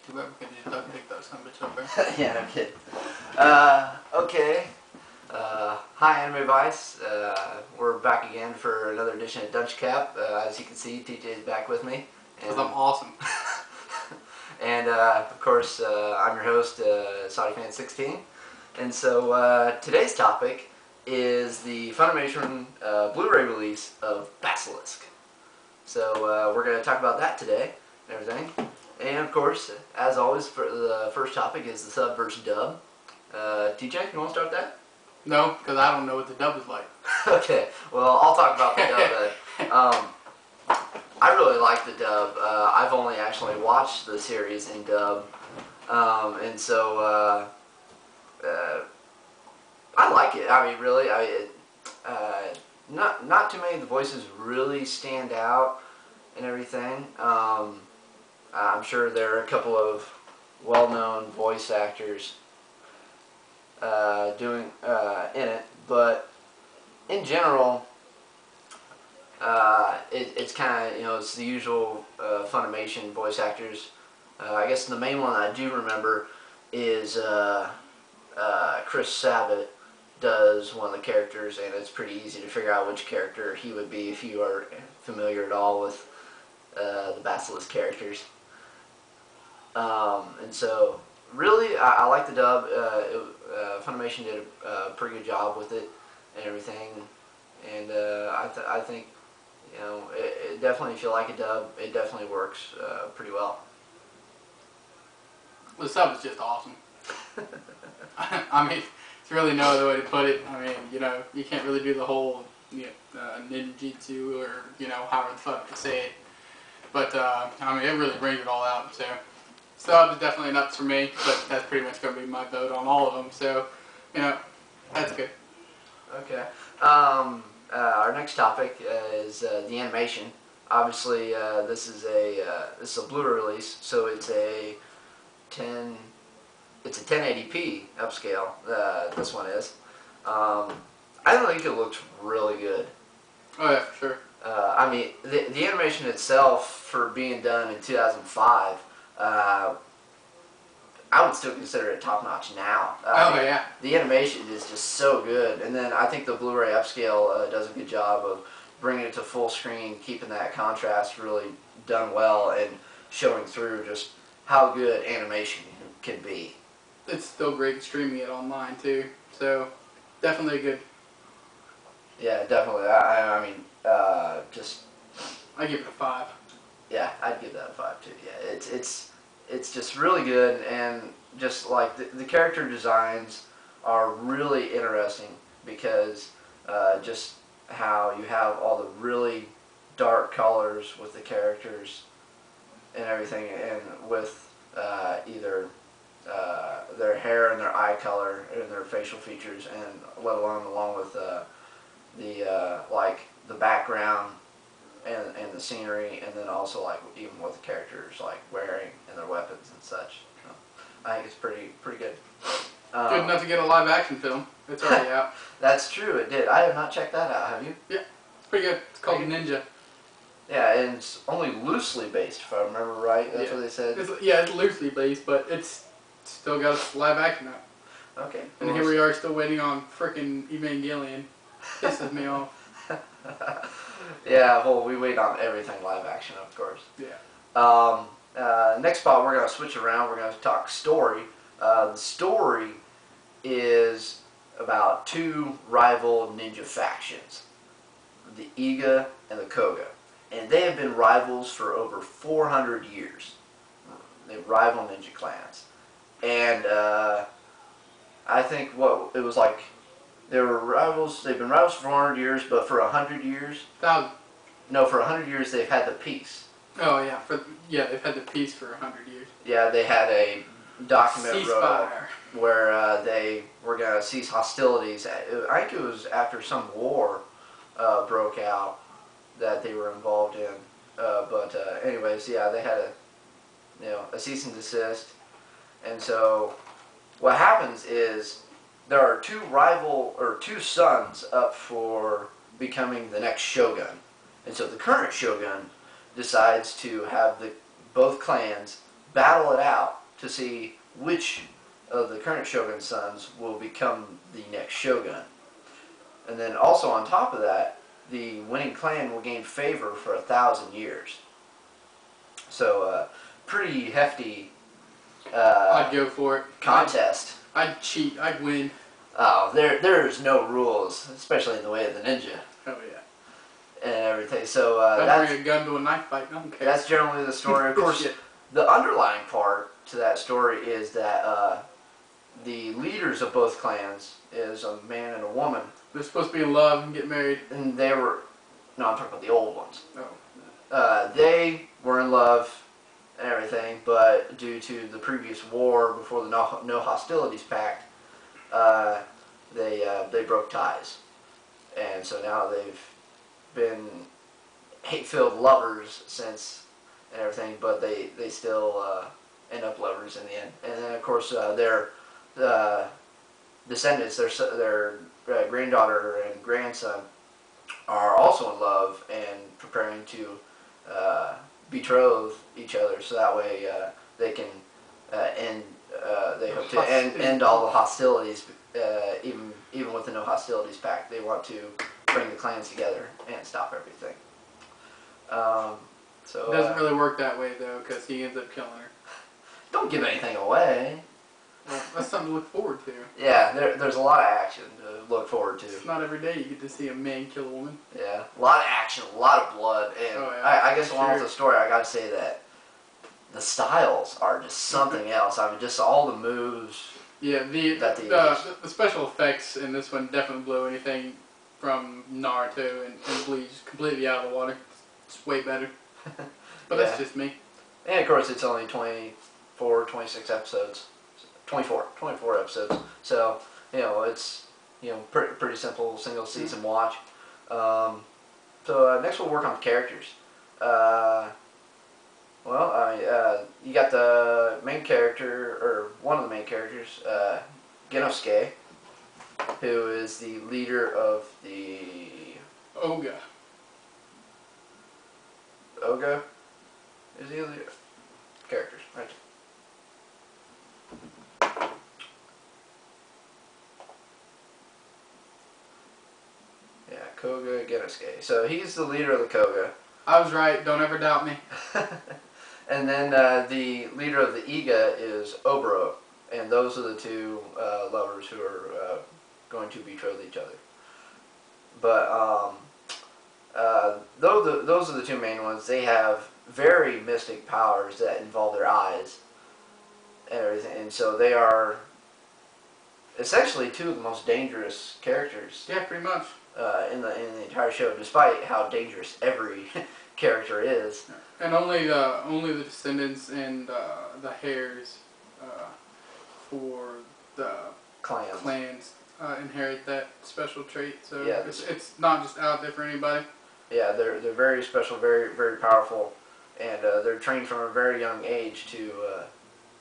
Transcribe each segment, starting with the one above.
Too bad we couldn't just duct tape that son of a bitch up there. Yeah, no kidding. Okay. Hi, Anime Vice. We're back again for another edition of Dunce Cap. As you can see, TJ is back with me. Because I'm awesome. And of course, I'm your host, SaudiFan16. And so today's topic is the FUNimation Blu-ray release of Basilisk. So we're going to talk about that today and everything. And of course, as always, for the first topic is the sub versus dub. TJ, you want to start that? No, because I don't know what the dub is like. Okay, well, I'll talk about the dub then. I really like the dub. I've only actually watched the series in dub. And so I like it. I mean, really, not too many of the voices really stand out and everything. I'm sure there are a couple of well-known voice actors doing in it, but in general, it's kind of, you know, it's the usual FUNimation voice actors. I guess the main one I do remember is Chris Sabat does one of the characters, and it's pretty easy to figure out which character he would be if you are familiar at all with the Basilisk characters. And so, really, I like the dub. FUNimation did a pretty good job with it and everything. And I think, you know, it definitely, if you like a dub, it definitely works pretty well. The sub is just awesome. I mean, there's really no other way to put it. I mean, you know, you can't really do the whole ninjutsu or, you know, however the fuck to say it. But, I mean, it really brings it all out, so. Sub is definitely nuts for me, but that's pretty much going to be my vote on all of them, so, you know, that's good. Okay. Our next topic is the animation. Obviously, this is a Blu-ray release, so it's a 1080p upscale. This one is. I think it looks really good. Oh yeah, for sure. I mean, the animation itself, for being done in 2005, I would still consider it top notch now. Yeah. The animation is just so good, and then I think the Blu-ray upscale does a good job of bringing it to full screen, keeping that contrast really done well, and showing through just how good animation can be. It's still great streaming it online too, so definitely good. Yeah, definitely. I mean, just. I give it a 5. Yeah, I'd give that a 5 too. Yeah, it's just really good, and just like the character designs are really interesting because just how you have all the really dark colors with the characters and everything, and with either their hair and their eye color and their facial features, and let along with like the background and the scenery, and then also like even what the characters like wearing and their weapons and such. So, I think it's pretty good. Good enough to get a live action film. It's already out. That's true. It did. I have not checked that out. Have you? Yeah, it's pretty good. It's called Ninja. Yeah, and it's only loosely based, if I remember right. That's what they said. It's loosely based, but it's still got a live action out. Okay. And here we are still waiting on frickin' Evangelion. Pisses me off. Yeah, well, we wait on everything live action, of course. Yeah. Next spot, we're going to switch around. We're going to talk story. The story is about two rival ninja factions, the Iga and the Koga. And they have been rivals for over 400 years. They're rival ninja clans. And I think it was like, they were rivals. They've been rivals for 400 years, but for 100 years. 1,000. No, for 100 years they've had the peace. Oh yeah, they've had the peace for 100 years. Yeah, they had a document wrote where they were gonna cease hostilities. I think it was after some war broke out that they were involved in. But anyways, yeah, they had a cease and desist, and so what happens is, there are two sons up for becoming the next shogun. And so the current shogun decides to have both clans battle it out to see which of the current Shogun's sons will become the next Shogun. And then also on top of that, the winning clan will gain favor for 1,000 years. So, pretty hefty I'd go for it. contest. I'd cheat. I'd win. Oh, there's no rules, especially in the way of the ninja. Oh yeah. And everything. So I'd bring a gun to a knife fight. I don't care. that's generally the story. Of course, the underlying part to that story is that the leaders of both clans is a man and a woman. They're supposed to be in love and get married. And they were, no, I'm talking about the old ones. Oh. They were in love and everything, but due to the previous war before the No Hostilities Pact, they broke ties. And so now they've been hate-filled lovers since and everything, but they still end up lovers in the end. And then, of course, their descendants, their granddaughter and grandson, are also in love and preparing to betroth each other, so that way they can end. They hope to end all the hostilities, even with the No Hostilities Pact. They want to bring the clans together and stop everything. So it doesn't really work that way though, because he ends up killing her. Don't give anything away. Well, that's something to look forward to. Yeah, there's a lot of action to look forward to. It's not every day you get to see a man kill a woman. Yeah, a lot of action, a lot of blood, and I guess along with the story, I gotta say that the styles are just something else. I mean, just all the moves. Yeah, the special effects in this one definitely blow anything from Naruto and Bleach completely out of the water. It's way better. But that's just me. And of course, it's only 24, 26 episodes. 24 episodes. So, it's, pretty simple single season watch. So next we'll work on the characters. You got the main character, or one of the main characters, Genosuke, who is the leader of the... Oga. Oga? Is he the leader? Characters, right. Yeah, Koga Genosuke. So he's the leader of the Koga. I was right. Don't ever doubt me. And then the leader of the Iga is Oboro. And those are the two lovers who are going to betroth each other. But those are the two main ones. They have very mystic powers that involve their eyes and everything. And so they are essentially two of the most dangerous characters. Yeah, pretty much. In the entire show, despite how dangerous every character is. And only the descendants and the heirs for the clans inherit that special trait. So yeah, it's not just out there for anybody. Yeah, they're very special, very very powerful, and they're trained from a very young age to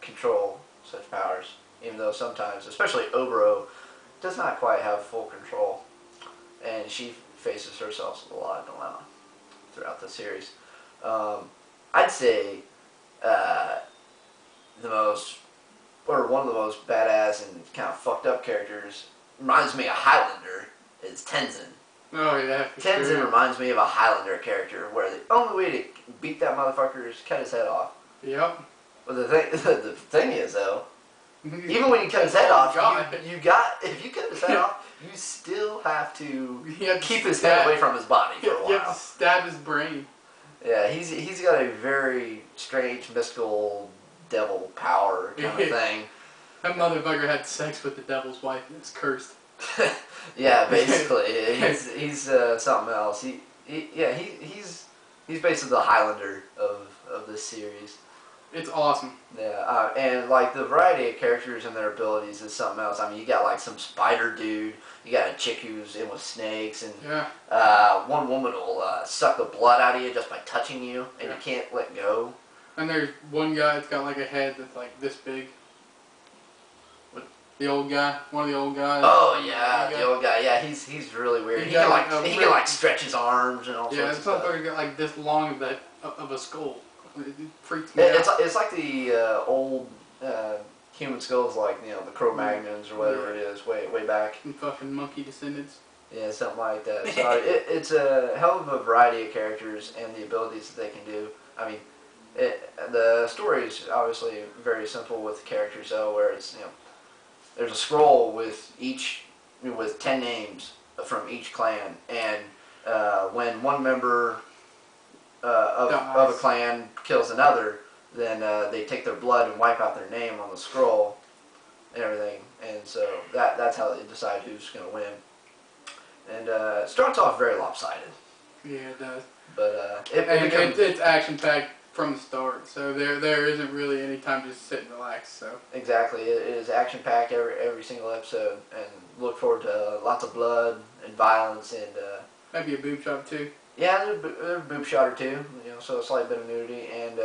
control such powers. Even though sometimes, especially Oboro, does not quite have full control. And she faces herself with a lot of dilemma throughout the series. I'd say one of the most badass and kind of fucked up characters, reminds me of Highlander, is Tenzin. Oh yeah, Tenzin reminds me of a Highlander character, where the only way to beat that motherfucker is cut his head off. Yep. But the thing is though, even when you cut his head off, if you cut his head off, you still have to keep his head away from his body for a while. You have to stab his brain. Yeah, he's got a very strange, mystical devil power kind of thing. That motherfucker had sex with the devil's wife and it's cursed. Yeah, basically, he's something else. He's basically the Highlander of this series. It's awesome. Yeah, and like the variety of characters and their abilities is something else. I mean, you got like some spider dude, you got a chick who's in with snakes, and one woman will suck the blood out of you just by touching you, and you can't let go. And there's one guy that's got like a head that's like this big. The old guy, one of the old guys. Oh yeah, the old guy. Yeah, he's really weird. He can like stretch his arms and all sorts of stuff. Yeah, this motherfucker got like this long of a skull. It freaks me out. It's like the old human skulls, like the Cro-Magnons or whatever it is, way back. And fucking monkey descendants. Yeah, something like that. So it's a hell of a variety of characters and the abilities that they can do. I mean, the story is obviously very simple with the characters, though, where it's there's a scroll with 10 names from each clan, and when one member of a clan kills another, then they take their blood and wipe out their name on the scroll and everything, and so that's how they decide who's going to win. And it starts off very lopsided. Yeah, it does. But it's action packed from the start, so there isn't really any time to just sit and relax. So exactly, it is action packed every single episode, and look forward to lots of blood and violence and maybe a boob shot too. Yeah, there's a boob shot or two, so a slight bit of nudity, and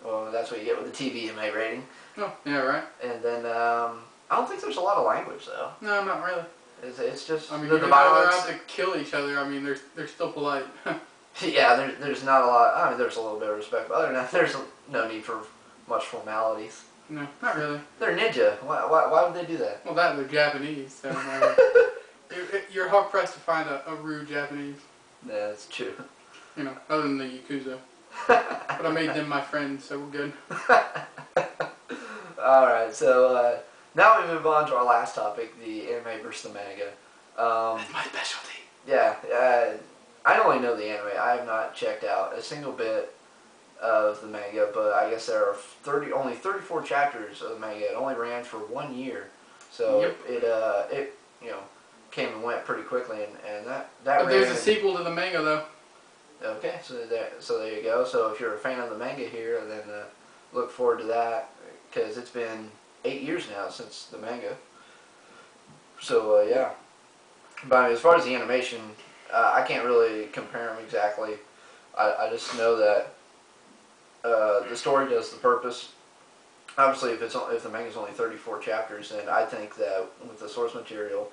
well, that's what you get with the TVMA rating. Oh, yeah, right. And then I don't think there's a lot of language though. No, not really. It's just I mean, the even though violence. they're out to kill each other, I mean, they're still polite. Yeah, there's not a lot. I mean, there's a little bit of respect, but other than that, there's no need for much formalities. No, not really. They're ninja. Why would they do that? Well, they're Japanese, so you're hard pressed to find a rude Japanese. Yeah, that's true. Other than the Yakuza. But I made them my friends, so we're good. Alright, so now we move on to our last topic, the anime versus the manga. That's my specialty. Yeah, I only know the anime. I have not checked out a single bit of the manga, but I guess there are only 34 chapters of the manga. It only ran for 1 year, so yep. it came and went pretty quickly, and that But there's a sequel to the manga though. Okay, so there you go. So if you're a fan of the manga here, then look forward to that, because it's been 8 years now since the manga. So yeah, but as far as the animation, I can't really compare them exactly. I just know that the story does the purpose. Obviously, if the manga is only 34 chapters, then I think that with the source material,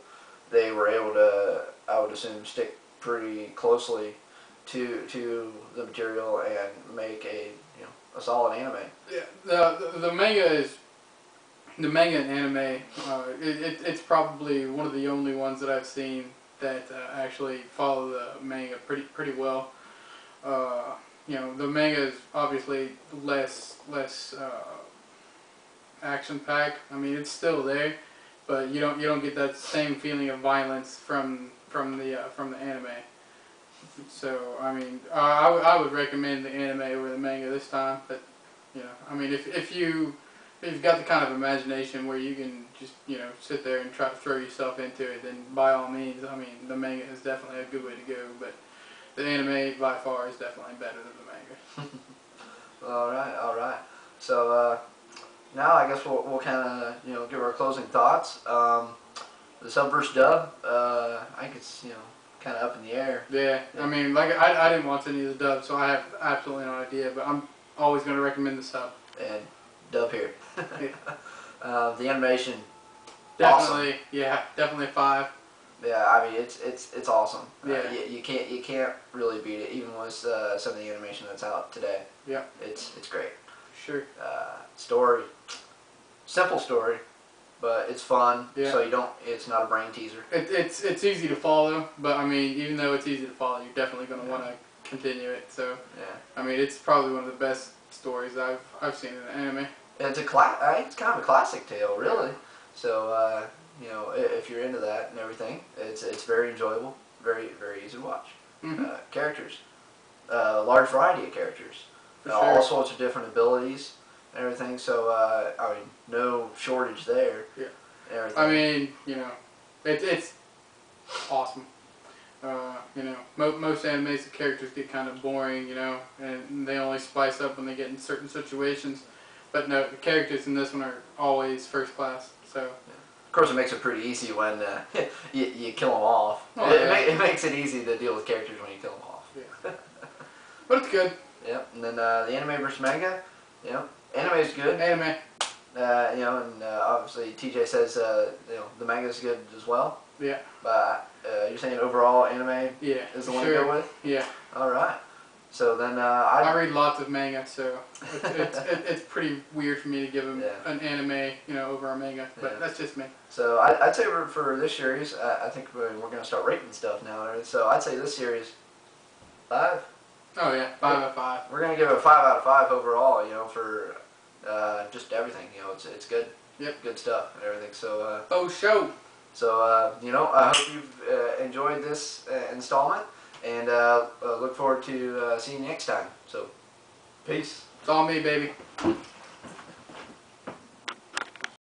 they were able to, I would assume, stick pretty closely to the material and make a solid anime. Yeah, the manga and anime. It's probably one of the only ones that I've seen that actually follow the manga pretty well. The manga is obviously less action packed. I mean, it's still there, but you don't get that same feeling of violence from the anime. So I mean, I would recommend the anime over the manga this time. But I mean, if you've got the kind of imagination where you can just sit there and try to throw yourself into it, then by all means, I mean, the manga is definitely a good way to go. But the anime by far is definitely better than the manga. All right. So now I guess we'll kind of give our closing thoughts. The sub versus dub, I think it's kind of up in the air. Yeah, I mean, like I didn't watch any of the dub, so I have absolutely no idea. But I'm always going to recommend the sub. And dub here. Yeah. The animation, definitely, awesome. Yeah, definitely a 5. Yeah, I mean it's awesome. Yeah. You can't really beat it, even with some of the animation that's out today. Yeah. It's great. Sure. Story, simple story, but it's fun. Yeah. So it's not a brain teaser. It's easy to follow, but I mean, even though it's easy to follow, you're definitely going to want to continue it. So yeah. I mean, it's probably one of the best stories I've seen in an anime. It's it's kind of a classic tale, really. So if you're into that and everything, it's very enjoyable, very easy to watch. Mm-hmm. Characters, large variety of characters, For sure. all sorts of different abilities and everything. So I mean, no shortage there. Yeah. And everything. I mean, it's awesome. Most animes, the characters get kind of boring, and they only spice up when they get in certain situations. But no, the characters in this one are always first class. So. Of course, it makes it pretty easy when you kill them off. Oh, it makes it easy to deal with characters when you kill them off. Yeah. But it's good. Yep. And then the anime versus manga. Anime is good. Anime. And obviously TJ says the manga is good as well. Yeah. But you're saying overall anime Yeah. is the one sure. to go with? Yeah. All right. So then I read lots of manga, so it's pretty weird for me to give him an anime, over a manga. But that's just me. So I'd say for this series, I think we're going to start rating stuff now. So I'd say this series 5. Oh yeah, 5 out of 5. We're going to give it a 5 out of 5 overall. For just everything. It's good. Yep. Good stuff and everything. So show. So I hope you've enjoyed this installment, and look forward to seeing you next time. So, peace. It's all me, baby.